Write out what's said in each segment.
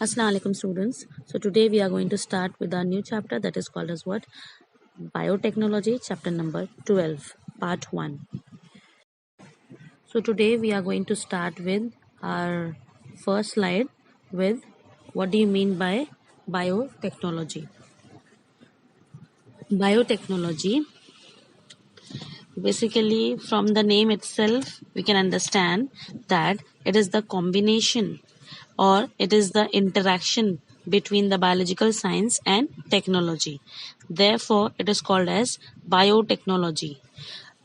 Assalamu alaikum students. So today we are going to start with our new chapter that is called as what? Biotechnology, chapter number 12, part 1. So today we are going to start with our first slide with what do you mean by biotechnology? Biotechnology, basically from the name itself we can understand that it is the combination or it is the interaction between the biological science and technology. Therefore, it is called as biotechnology.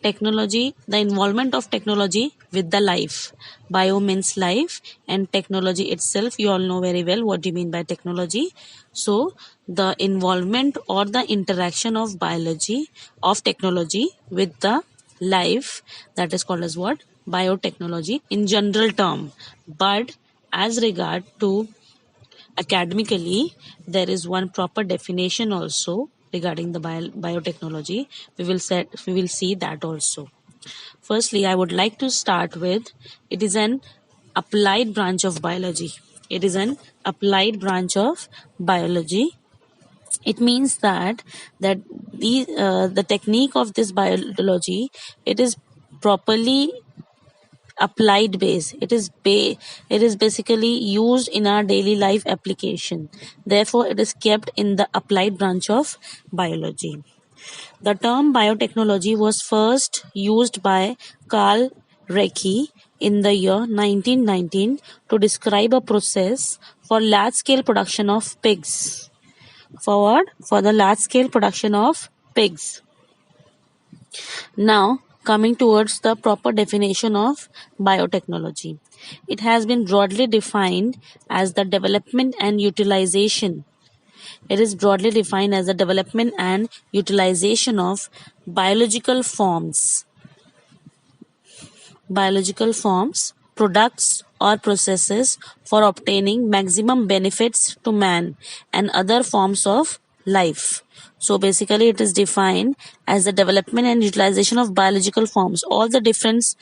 Technology, the involvement of technology with the life. Bio means life, and technology itself, you all know very well what do you mean by technology. So, the involvement or the interaction of biology, of technology with the life, that is called as what? Biotechnology in general term. But as regard to academically, there is one proper definition also regarding the biotechnology. We will see that also. Firstly, I would like to start with it is an applied branch of biology. It is an applied branch of biology. It means that the technique of this biology, it is properly applied base. It is basically used in our daily life application. Therefore, it is kept in the applied branch of biology. The term biotechnology was first used by Carl Recchi in the year 1919 to describe a process for large scale production of pigs. For the large scale production of pigs. Now, coming towards the proper definition of biotechnology. It has been broadly defined as the development and utilization. It is broadly defined as the development and utilization of biological forms, products, or processes for obtaining maximum benefits to man and other forms of life. So basically, it is defined as the development and utilization of biological forms. All the different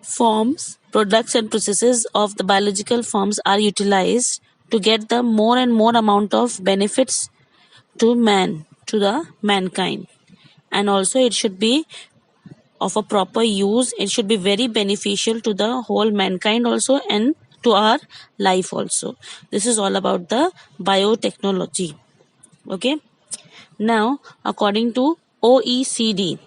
forms, products, and processes of the biological forms are utilized to get the more and more amount of benefits to the mankind. And also, it should be of a proper use. It should be very beneficial to the whole mankind also and to our life also. This is all about the biotechnology. Okay. Now, according to OECD,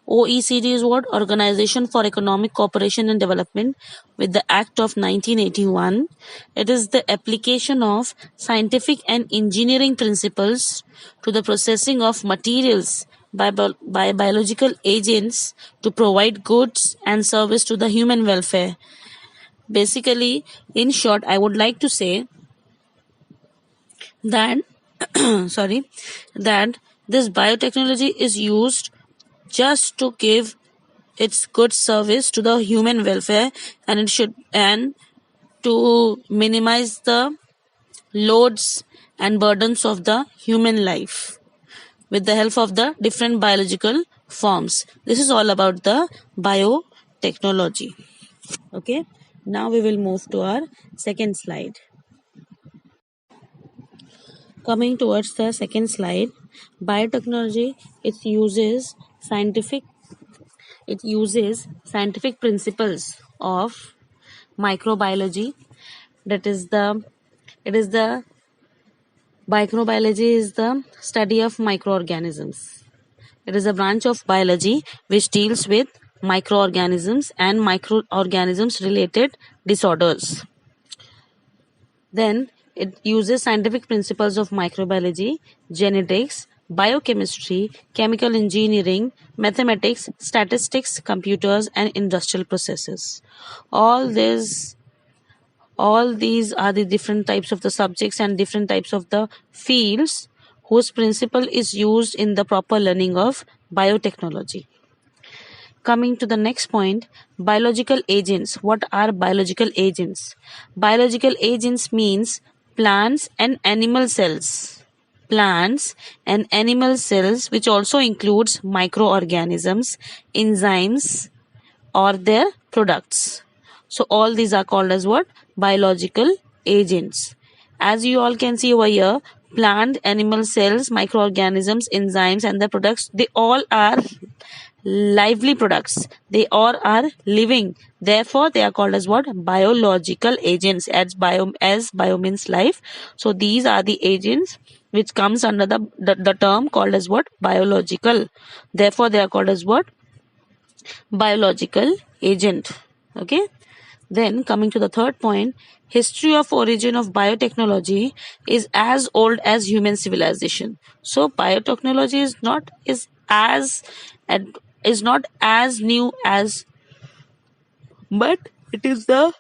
OECD is what? Organization for Economic Cooperation and Development, with the Act of 1981. It is the application of scientific and engineering principles to the processing of materials by biological agents to provide goods and service to the human welfare. Basically, in short, I would like to say that that this biotechnology is used just to give its good service to the human welfare, and to minimize the loads and burdens of the human life with the help of the different biological forms. This is all about the biotechnology. Okay, now we will move to our second slide. Coming towards the second slide, biotechnology uses scientific principles of microbiology. That is the it is the Microbiology is the study of microorganisms. It is a branch of biology which deals with microorganisms and microorganisms related disorders. Then it uses scientific principles of microbiology, genetics, biochemistry, chemical engineering, mathematics, statistics, computers, and industrial processes. All these are the different types of the subjects and different types of the fields whose principle is used in the proper learning of biotechnology. Coming to the next point, biological agents. What are biological agents? Biological agents means plants and animal cells. Plants and animal cells, which also includes microorganisms, enzymes, or their products. So all these are called as what? Biological agents. As you all can see over here, plant, animal cells, microorganisms, enzymes, and the products, they all are lively products. They all are living. Therefore, they are called as what? Biological agents. As bio means life. So these are the agents which comes under the term called as what? Biological. Therefore, they are called as what? Biological agent. Okay. Then coming to the third point, history of origin of biotechnology is as old as human civilization. So biotechnology is not as new as, but it is the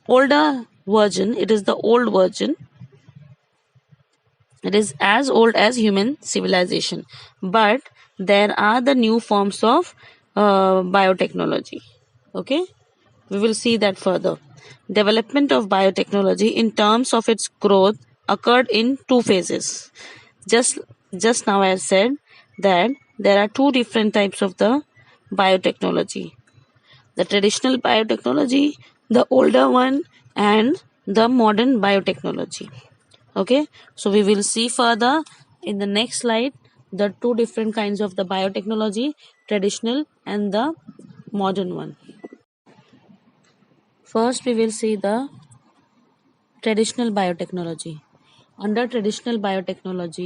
older version. It is the old version. It is as old as human civilization, but there are the new forms of biotechnology. Okay. We will see that further. Development of biotechnology in terms of its growth occurred in two phases. Just just now I said that there are two different types of the biotechnology. The traditional biotechnology, the older one, and the modern biotechnology. Okay, so we will see further in the next slide the two different kinds of the biotechnology, traditional and the modern one. First, we will see the traditional biotechnology. Under traditional biotechnology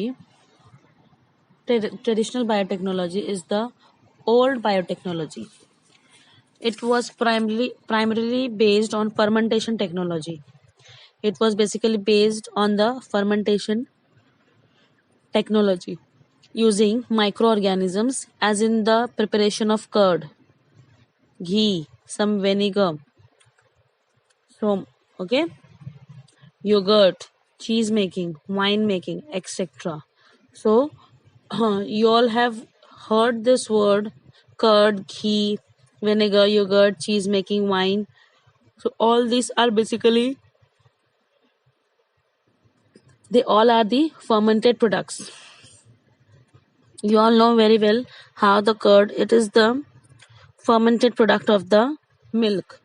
is the old biotechnology. It was primarily based on fermentation technology. It was basically based on the fermentation technology using microorganisms, as in the preparation of curd, ghee, some vinegar, so okay, yogurt, cheese making, wine making, etc. So you all have heard this word: curd, ghee, vinegar, yogurt, cheese making, wine. So all these are basically, they all are the fermented products. You all know very well how the curd, it is the fermented product of the milk.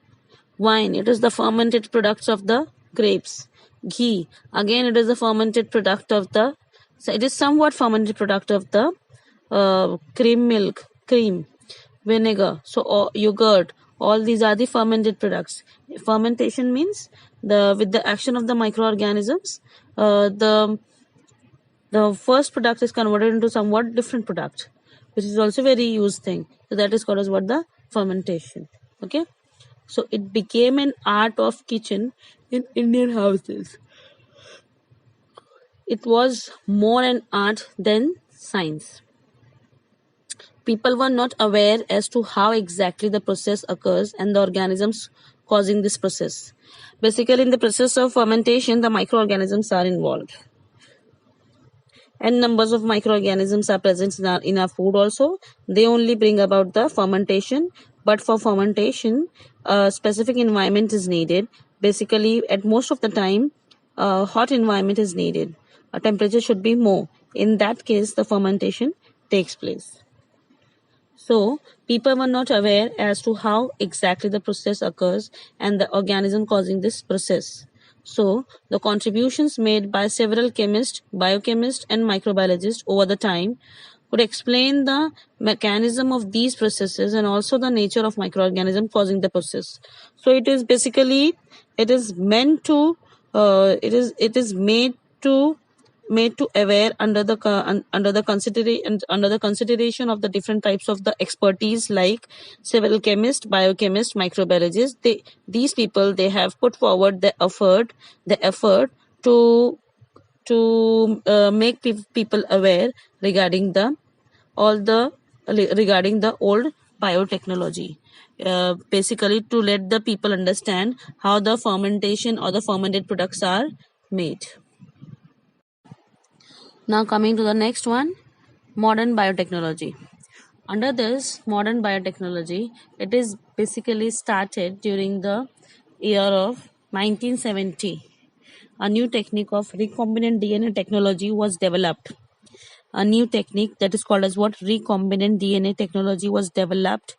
Wine, it is the fermented products of the grapes. Ghee, again it is the fermented product of the, so it is somewhat fermented product of the cream milk, cream, vinegar, so yogurt, all these are the fermented products. Fermentation means the with the action of the microorganisms, the first product is converted into somewhat different product, which is also very used thing. So that is called as what? The fermentation. Okay. So it became an art of kitchen in Indian houses. It was more an art than science. People were not aware as to how exactly the process occurs and the organisms causing this process. Basically, in the process of fermentation, the microorganisms are involved. And numbers of microorganisms are present in our food also. They only bring about the fermentation, but for fermentation, a specific environment is needed. Basically, at most of the time, a hot environment is needed. A temperature should be more. In that case, the fermentation takes place. So, people were not aware as to how exactly the process occurs and the organism causing this process. So, the contributions made by several chemists, biochemists, and microbiologists over the time could explain the mechanism of these processes and also the nature of microorganism causing the process. So, it is basically, it is meant to, it is made to aware under the consideration of the different types of the expertise, like several chemists, biochemists, microbiologists. These people, they have put forward the effort to make people aware regarding the old biotechnology, basically to let the people understand how the fermentation or the fermented products are made. Now coming to the next one, modern biotechnology. Under this modern biotechnology, it is basically started during the year of 1970. A new technique of recombinant DNA technology was developed. A new technique that is called as what? Recombinant DNA technology was developed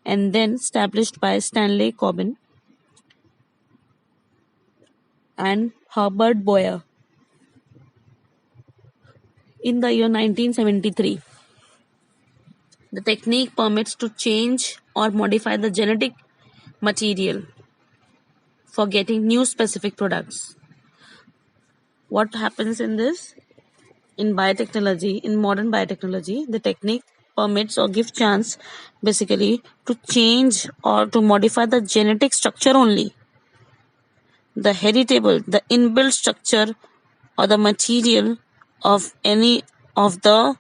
and then established by Stanley Coben and Herbert Boyer in the year 1973. The technique permits to change or modify the genetic material for getting new specific products. What happens in this? In biotechnology, in modern biotechnology, the technique permits or gives chance basically to change or to modify the genetic structure only, the heritable, the inbuilt structure or the material of any of the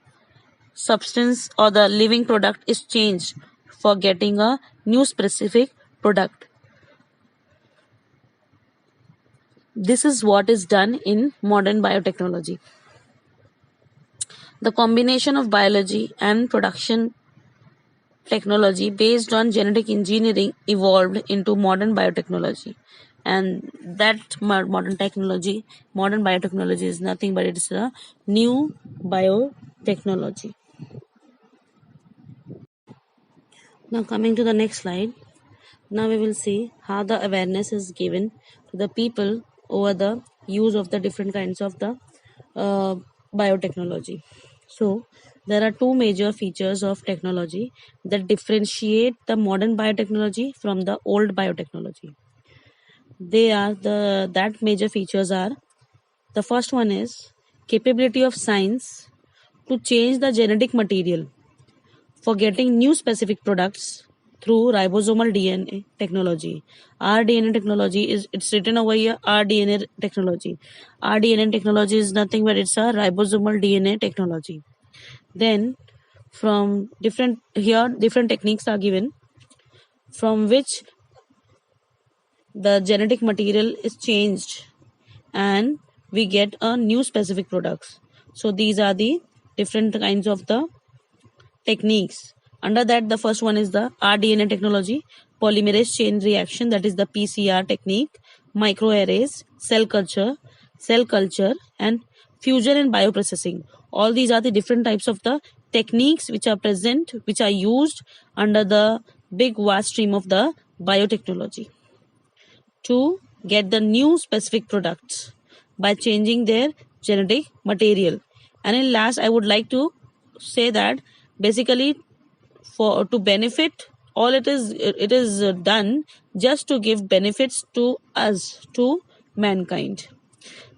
substance or the living product is changed for getting a new specific product. This is what is done in modern biotechnology. The combination of biology and production technology based on genetic engineering evolved into modern biotechnology, and that modern biotechnology is nothing but it's a new biotechnology. Now coming to the next slide, now we will see how the awareness is given to the people over the use of the different kinds of the uh, biotechnology. So there are two major features of technology that differentiate the modern biotechnology from the old biotechnology. They are that major features are: the first one is capability of science to change the genetic material for getting new specific products through ribosomal DNA technology. rDNA technology is, it's written over here, rDNA technology. rDNA technology is nothing but it's a ribosomal DNA technology. Then from different techniques are given from which the genetic material is changed and we get a new specific products. So these are the different kinds of the techniques. Under that, the first one is the rDNA technology, polymerase chain reaction, that is the PCR technique, microarrays, cell culture, and fusion and bioprocessing. All these are the different types of the techniques which are present, which are used under the big vast stream of the biotechnology to get the new specific products by changing their genetic material. And in last, I would like to say that basically for to benefit all, it is done just to give benefits to us, to mankind.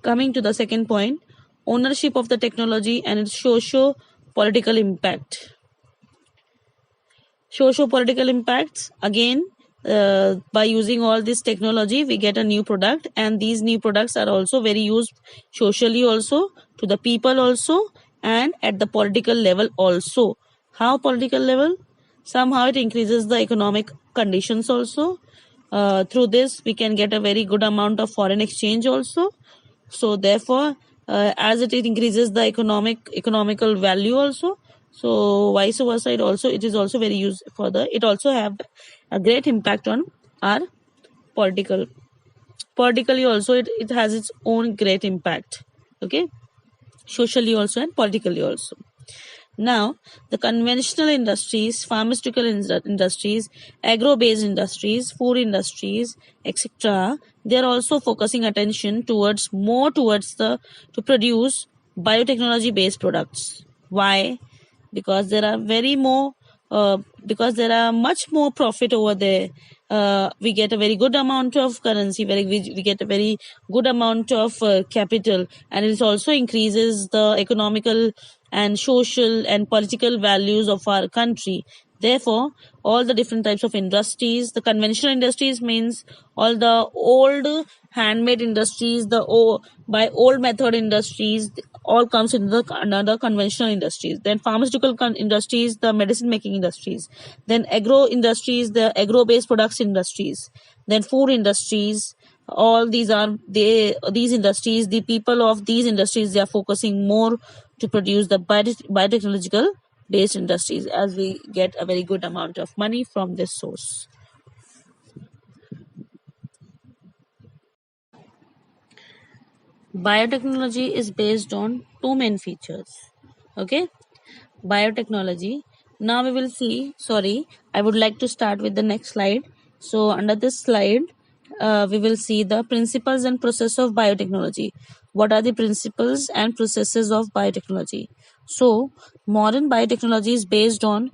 Coming to the second point, ownership of the technology and its socio political impact. Socio-political impacts, again, by using all this technology we get a new product, and these new products are also very used socially also, to the people also, and at the political level also. How political level? Somehow it increases the economic conditions also. Through this we can get a very good amount of foreign exchange also. So therefore, as it increases the economical value also, so vice versa, it is also very used for the, it also have a great impact on our political politically also, it has its own great impact. Okay, socially also and politically also. Now, the conventional industries, pharmaceutical industries, agro-based industries, food industries, etc., they are also focusing attention towards the to produce biotechnology-based products. Why? Because there are because there are much more profit over there. We get a very good amount of currency, we get a very good amount of capital, and it also increases the economical and social and political values of our country. Therefore, all the different types of industries, the conventional industries means all the old handmade industries, by old method industries, all comes under the conventional industries. Then pharmaceutical industries, the medicine making industries. Then agro industries, the agro based products industries. Then food industries. All these industries, the people of these industries, they are focusing more to produce the biotechnological based industries, as we get a very good amount of money from this source. Biotechnology is based on two main features. Okay, biotechnology Now we will see, I would like to start with the next slide. So under this slide, we will see the principles and process of biotechnology. What are the principles and processes of biotechnology? So modern biotechnology is based on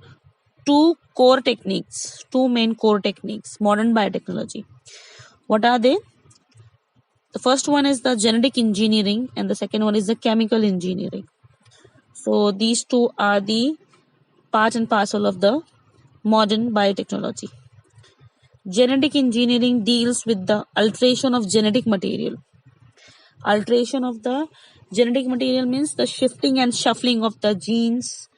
two main core techniques, modern biotechnology. What are they? The first one is the genetic engineering and the second one is the chemical engineering. So these two are the part and parcel of the modern biotechnology. Genetic engineering deals with the alteration of genetic material. Alteration of the genetic material means the shifting and shuffling of the genes,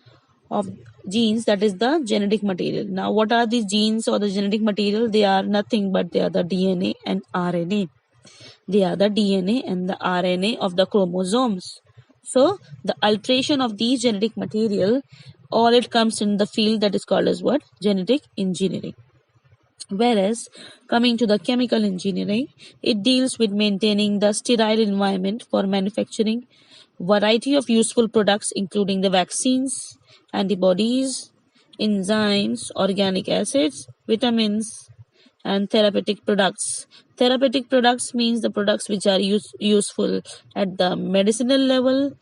that is the genetic material. Now what are these genes or the genetic material? They are nothing but they are the DNA and RNA. They are the DNA and the RNA of the chromosomes. So the alteration of these genetic material, all it comes in the field that is called as what? Genetic engineering. Whereas coming to the chemical engineering, it deals with maintaining the sterile environment for manufacturing variety of useful products including the vaccines, antibodies, enzymes, organic acids, vitamins, and therapeutic products. Therapeutic products means the products which are useful at the medicinal level.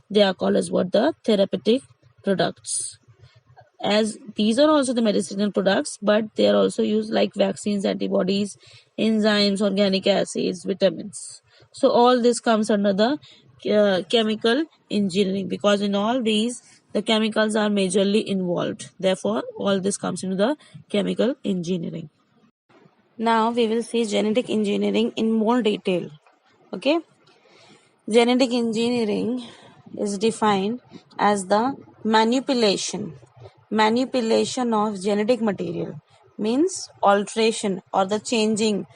They are called as what? The therapeutic products. As these are also the medicinal products, but they are also used like vaccines, antibodies, enzymes, organic acids, vitamins. So all this comes under the chemical engineering, because in all these the chemicals are majorly involved. Therefore all this comes into the chemical engineering. Now we will see genetic engineering in more detail. Okay. Genetic engineering is defined as the manipulation of genetic material, means alteration or the changing,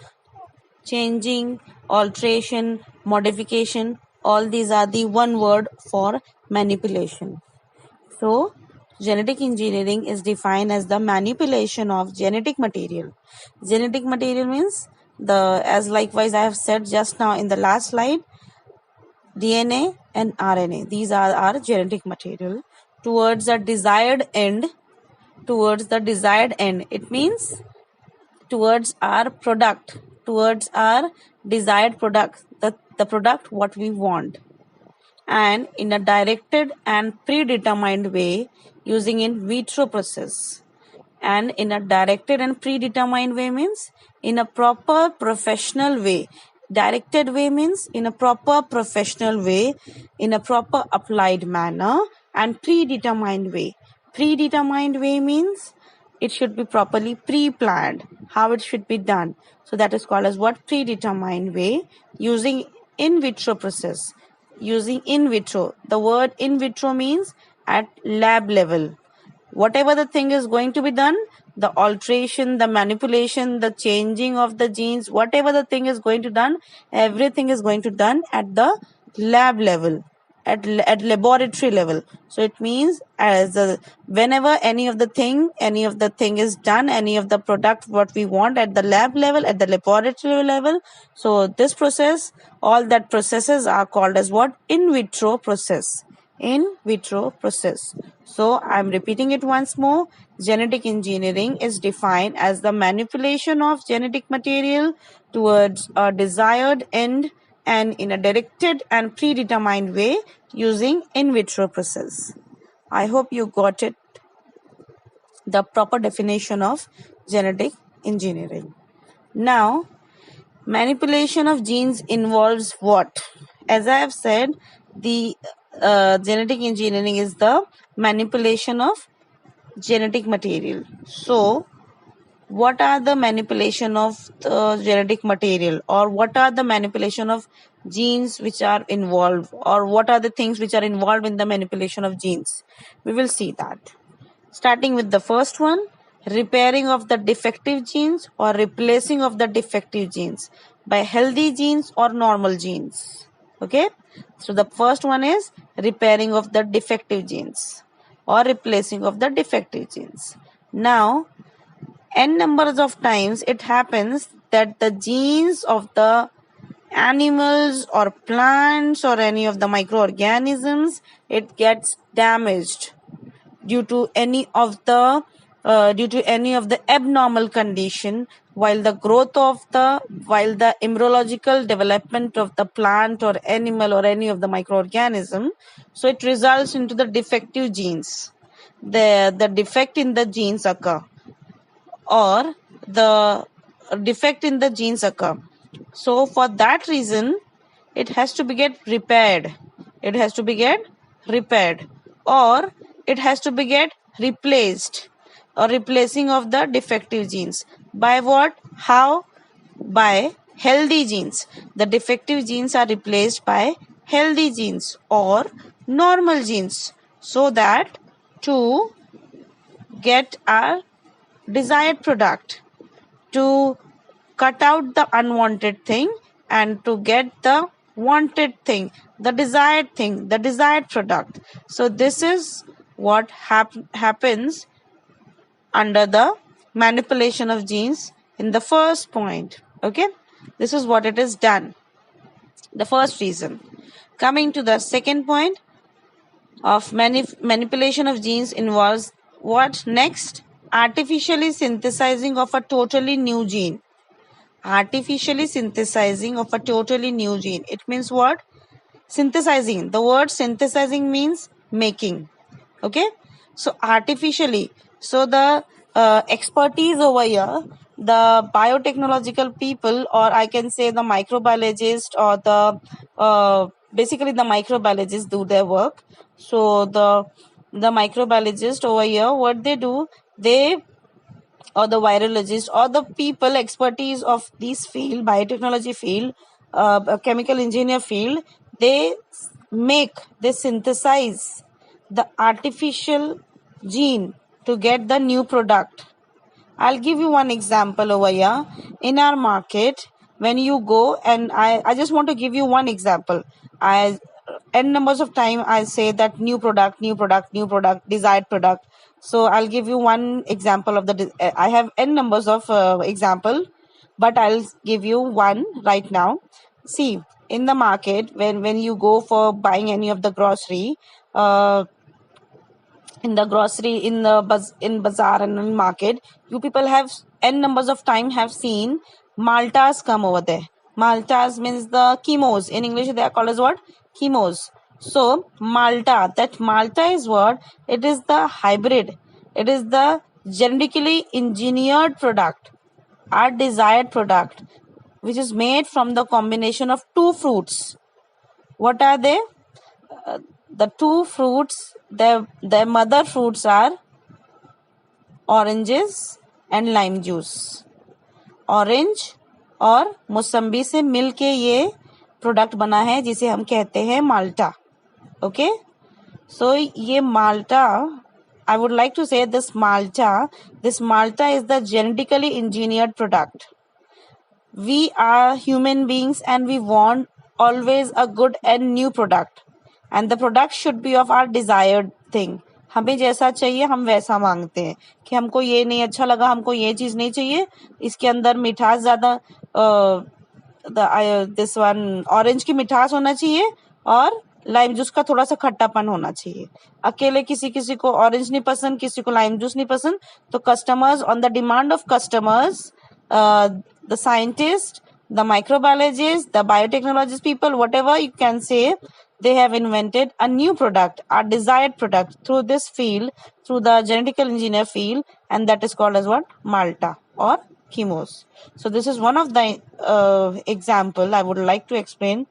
alteration, modification. All these are the one word for manipulation. So genetic engineering is defined as the manipulation of genetic material. Genetic material means as likewise I have said just now in the last slide, DNA and RNA. These are our genetic material towards a desired end. It means towards our product, towards our desired product, the product what we want, and in a directed and predetermined way using in vitro process. And in a directed and predetermined way means in a proper professional way. Directed way means in a proper professional way, in a proper applied manner, and predetermined way. Predetermined way means it should be properly pre-planned, how it should be done. So that is called as what? Predetermined way using in vitro process. Using in vitro. The word in vitro means at lab level. Whatever the thing is going to be done, the alteration, the manipulation, the changing of the genes, whatever the thing is going to done, everything is going to done at the lab level, at laboratory level. So it means whenever any of the thing is done, any of the product what we want at the lab level, at the laboratory level. So this process, all that processes are called as what? In vitro process. In vitro process. So I'm repeating it once more. Genetic engineering is defined as the manipulation of genetic material towards a desired end and in a directed and predetermined way using in vitro process. I hope you got it, the proper definition of genetic engineering. Now, manipulation of genes involves what? As I have said, the genetic engineering is the manipulation of genetic material. So, what are the manipulation of the genetic material, or what are the manipulation of genes which are involved, or what are the things which are involved in the manipulation of genes? We will see that. Starting with the first one, repairing of the defective genes or replacing of the defective genes by healthy genes or normal genes. Okay, so the first one is repairing of the defective genes or replacing of the defective genes. Now, n numbers of times it happens that the genes of the animals or plants or any of the microorganisms, it gets damaged. due to any of the abnormal condition, while the embryological development of the plant or animal or any of the microorganism, so it results into the defective genes. The defect in the genes occur, or the defect in the genes occur. So for that reason, it has to be get repaired. It has to be get repaired, or it has to be get replaced, or replacing of the defective genes. By what? How? By healthy genes. The defective genes are replaced by healthy genes or normal genes, so that to get our desired product, to cut out the unwanted thing and to get the wanted thing, the desired product. So this is what happens under the manipulation of genes in the first point. Okay, this is what it is done, the first reason. Coming to the second point of manipulation of genes involves what next? Artificially synthesizing of a totally new gene. Artificially synthesizing of a totally new gene. It means what? Synthesizing. The word synthesizing means making. Okay, so artificially. So the expertise over here, the biotechnological people, or I can say the microbiologist, or the basically the microbiologists do their work. So the microbiologist over here, what they do, they, or the virologist, or the people expertise of this field, biotechnology field, chemical engineer field, they synthesize the artificial gene to get the new product. I'll give you one example over here. In our market, when you go, and I just want to give you one example. N numbers of time I say that new product, desired product. So I'll give you one example of I have n numbers of example, but I'll give you one right now. See, in the market, when you go for buying any of the grocery, in bazaar and in market, you people have n numbers of time have seen maltas come over there. Maltas means the chemos. In English they are called as what? Chemos. So malta, that malta is what? It is the hybrid. It is the genetically engineered product, our desired product, which is made from the combination of two fruits. What are they? The two fruits, their mother fruits are oranges and lime juice. Orange और मौसम्बी से मिलके ये product बना है, जिसे हम कहते हैं माल्टा. ओके, सो ये माल्टा, I would like to say this malta is the genetically engineered product. We are human beings and we want always a good and new product, and the product should be of our desired thing. हमें जैसा चाहिए हम वैसा मांगते हैं, कि हमको ये नहीं अच्छा लगा, हमको ये चीज नहीं चाहिए, इसके अंदर मिठास ज्यादा, दिस वन ऑरेंज की मिठास होना चाहिए और लाइम जूस का थोड़ा सा खट्टापन होना चाहिए. अकेले किसी किसी को ऑरेंज नहीं पसंद, किसी को लाइम जूस नहीं पसंद, तो customers, on the demand of customers, the scientists, the microbiologists, the biotechnologist people, whatever you can say, they have invented a new product, a desired product through this field, through the genetical engineer field, and that is called as what? Malta or chemos. So this is one of the example I would like to explain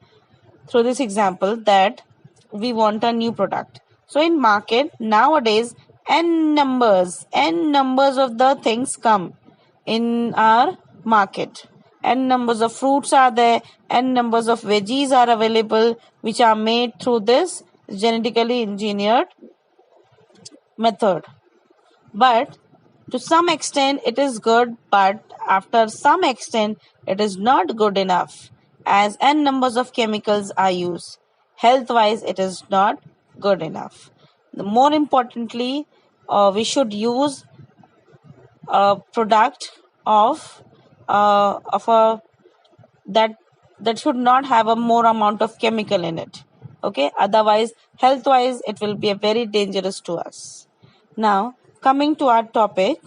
through this example, that we want a new product. So in market nowadays, n numbers of the things come in our market. N numbers of fruits are there, n numbers of veggies are available, which are made through this genetically engineered method. But to some extent it is good, but after some extent it is not good enough, as n numbers of chemicals are used. Health wise it is not good enough. More importantly, we should use a product of a that should not have a more amount of chemical in it. Okay, otherwise health wise it will be a very dangerous to us. Now, coming to our topic,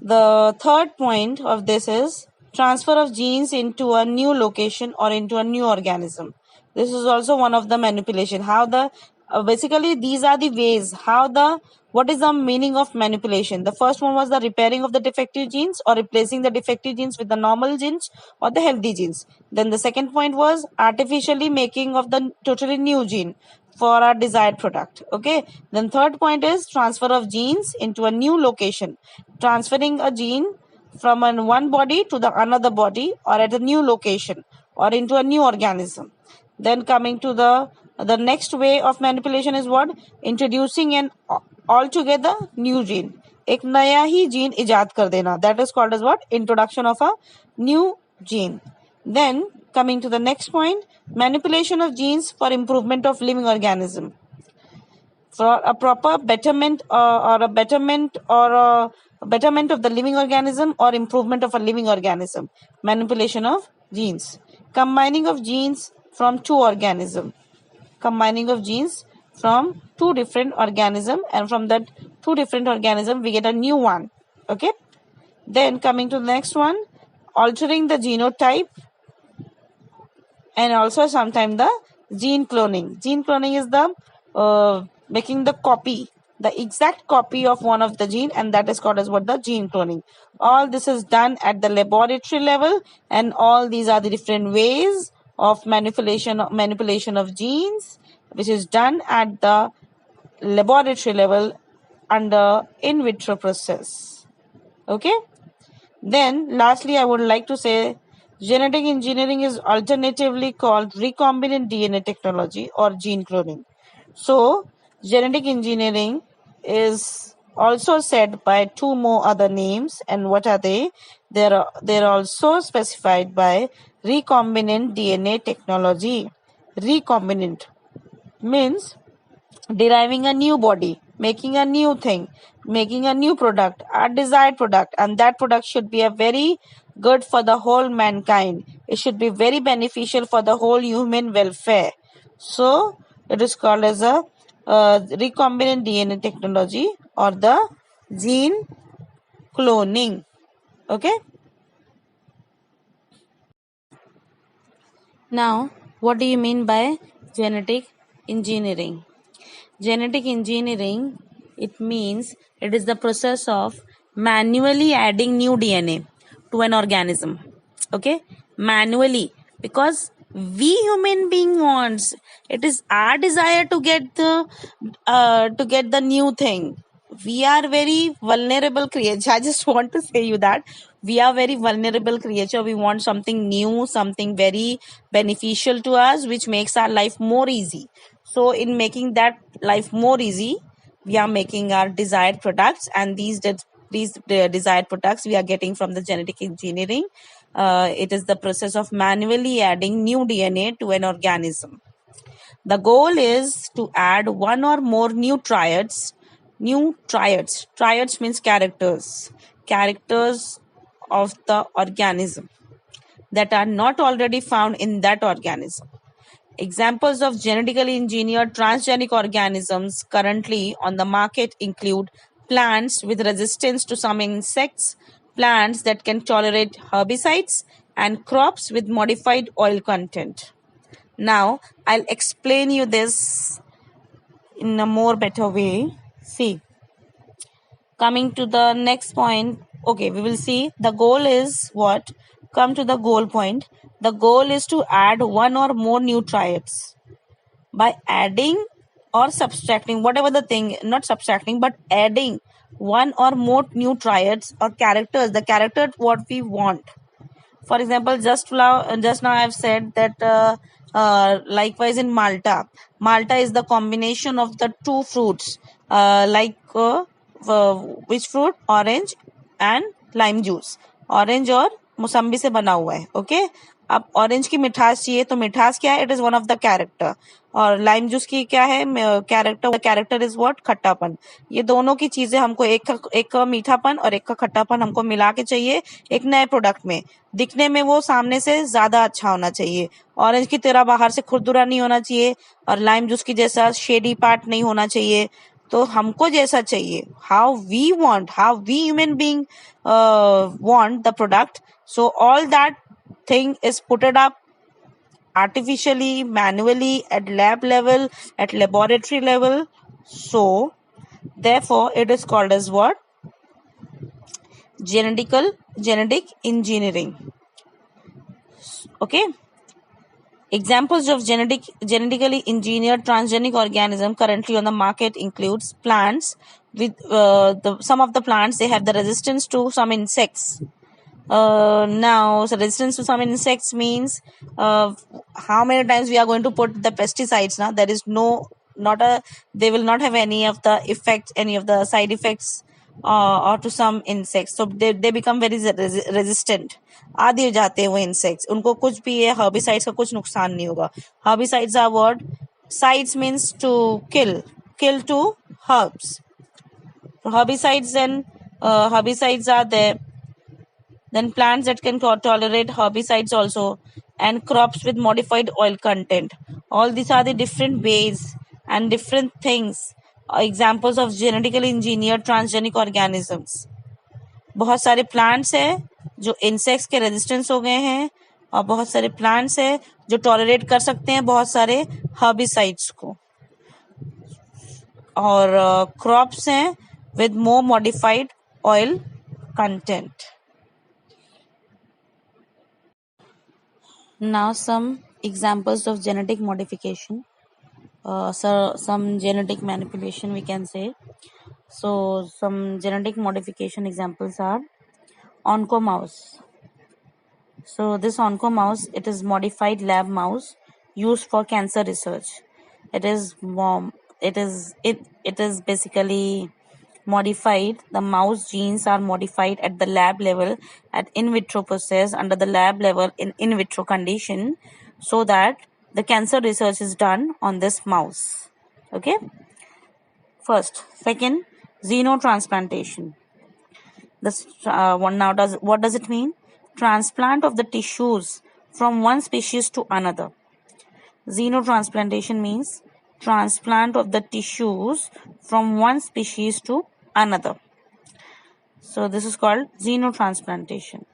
the third point of this is transfer of genes into a new location or into a new organism. This is also one of the manipulation. How the basically these are the ways how the what is the meaning of manipulation. The first one was the repairing of the defective genes or replacing the defective genes with the normal genes or the healthy genes. Then the second point was artificially making of the totally new gene for our desired product. Okay. Then third point is transfer of genes into a new location, transferring a gene from one body to the another body or at a new location or into a new organism. Then coming to the next way of manipulation is what? Introducing an altogether new gene. एक नया ही gene इजाद कर देना. That is called as what? Introduction of a new gene. Then coming to the next point, manipulation of genes for improvement of living organism. For a proper betterment or a betterment of the living organism or improvement of a living organism. Manipulation of genes. Combining of genes from two organisms. Combining of genes from two different organisms, and from that two different organisms we get a new one. Okay. Then coming to the next one, altering the genotype, and also sometimes the gene cloning. Gene cloning is the making the copy, the exact copy of one of the gene, and that is called as what? The gene cloning. All this is done at the laboratory level, and all these are the different ways of manipulation of genes, which is done at the laboratory level under in vitro process. Okay. Then lastly, I would like to say genetic engineering is alternatively called recombinant DNA technology or gene cloning. So genetic engineering is also said by two more other names, and what are they? They're also specified by recombinant DNA technology. Recombinant means deriving a new body, making a new thing, making a new product, a desired product, and that product should be a very good for the whole mankind. It should be very beneficial for the whole human welfare. So it is called as a recombinant DNA technology or the gene cloning. Okay. Now, what do you mean by genetic engineering? Genetic engineering, it means it is the process of manually adding new DNA to an organism. Okay, manually, because we human being wants, it is our desire to get the new thing. We are very vulnerable creature. I just want to say you that we are very vulnerable creature. We want something new, something very beneficial to us, which makes our life more easy. So in making that life more easy, we are making our desired products, and these desired products we are getting from the genetic engineering. It is the process of manually adding new DNA to an organism. The goal is to add one or more new triads. Triads means characters of the organism that are not already found in that organism. Examples of genetically engineered transgenic organisms currently on the market include plants with resistance to some insects, plants that can tolerate herbicides, and crops with modified oil content. Now, I'll explain you this in a more better way. See, coming to the next point, okay, we will see the goal is what? Come to the goal point. The goal is to add one or more new triads. By adding or subtracting, whatever the thing, not subtracting, but adding one or more new triads or characters, the character what we want. For example, just now I have said that likewise in Malta is the combination of the two fruits, which fruit? Orange and lime juice. Orange और मौसम्बी से बना हुआ है. Okay, अब orange की मिठास चाहिए तो मिठास क्या है? It is one of the character. और लाइम जूस की क्या है? Character is what? खट्टापन. ये दोनों की चीजें हमको एक का मीठापन और एक का खट्टापन हमको मिला के चाहिए एक नए प्रोडक्ट में. दिखने में वो सामने से ज्यादा अच्छा होना चाहिए. ऑरेंज की तरह बाहर से खुरदुरा नहीं होना चाहिए और लाइम जूस की जैसा शेडी पार्ट नहीं होना चाहिए. तो हमको जैसा चाहिए, how we human being want the product, so all that thing is put it up artificially, manually, at lab level, at laboratory level. So therefore it is called as what? Genetic engineering. Okay. Examples of genetically engineered transgenic organism currently on the market includes plants with some of the plants, they have the resistance to some insects. Now, so resistance to some insects means how many times we are going to put the pesticides. Now there is they will not have any of the effects, any of the side effects or to some insects, so they become very resistant. आदि हो जाते हैं वो insects, उनको कुछ भी है herbicides का कुछ नुकसान नहीं होगा. Herbicides are what? Sides means to kill to herbs. Herbicides are there. Then plants that can tolerate herbicides also, and crops with modified oil content. All these are the different ways and different things, examples of genetically engineered transgenic organisms. बहुत सारे plants है जो insects के resistance हो गए हैं, और बहुत सारे प्लांट्स है जो टॉलरेट कर सकते हैं बहुत सारे हर्बिसाइड्स को, और क्रॉप्स हैं with more modified oil content. Now some examples of genetic modification, some genetic manipulation we can say. So some genetic modification examples are onco mouse. So this onco mouse, it is modified lab mouse used for cancer research. It is basically modified. The mouse genes are modified at the lab level at in vitro process under the lab level in vitro condition, so that the cancer research is done on this mouse. Okay. Second, xenotransplantation. This one now what does it mean? Transplant of the tissues from one species to another. Xenotransplantation means transplant of the tissues from one species to another. So this is called xenotransplantation.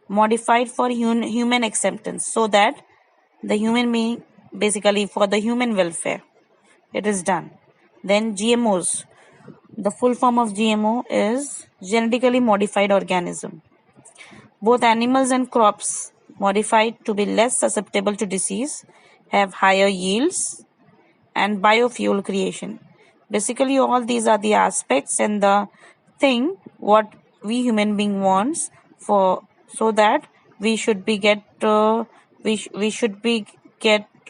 Modified for human acceptance, so that the human being, basically for the human welfare, it is done. Then GMOs. The full form of GMO is genetically modified organism. Both animals and crops modified to be less susceptible to disease, have higher yields, and biofuel creation. Basically all these are the aspects and the thing what we human being wants for, so that we should be get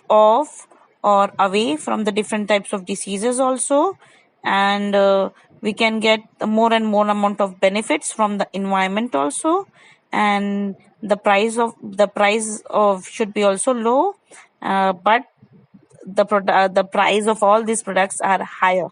off or away from the different types of diseases also, and we can get more and more amount of benefits from the environment also, and the price of should be also low, but the price of all these products are higher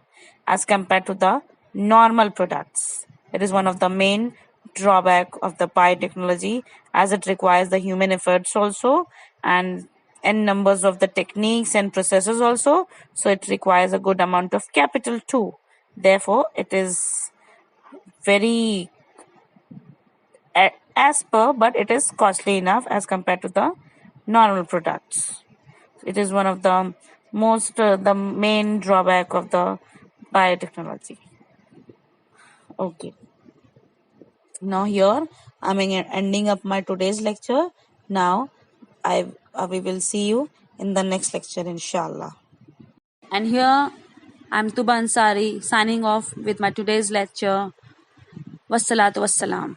as compared to the normal products. It is one of the main drawback of the biotechnology, as it requires the human efforts also, and numbers of the techniques and processes also, so it requires a good amount of capital too. Therefore it is very as per, but it is costly enough as compared to the normal products. It is one of the most the main drawback of the biotechnology. Okay. Now here I'm ending up my today's lecture. Now we will see you in the next lecture, inshallah. And here I'm Tuba Ansari signing off with my today's lecture. Wassalatu wassalam.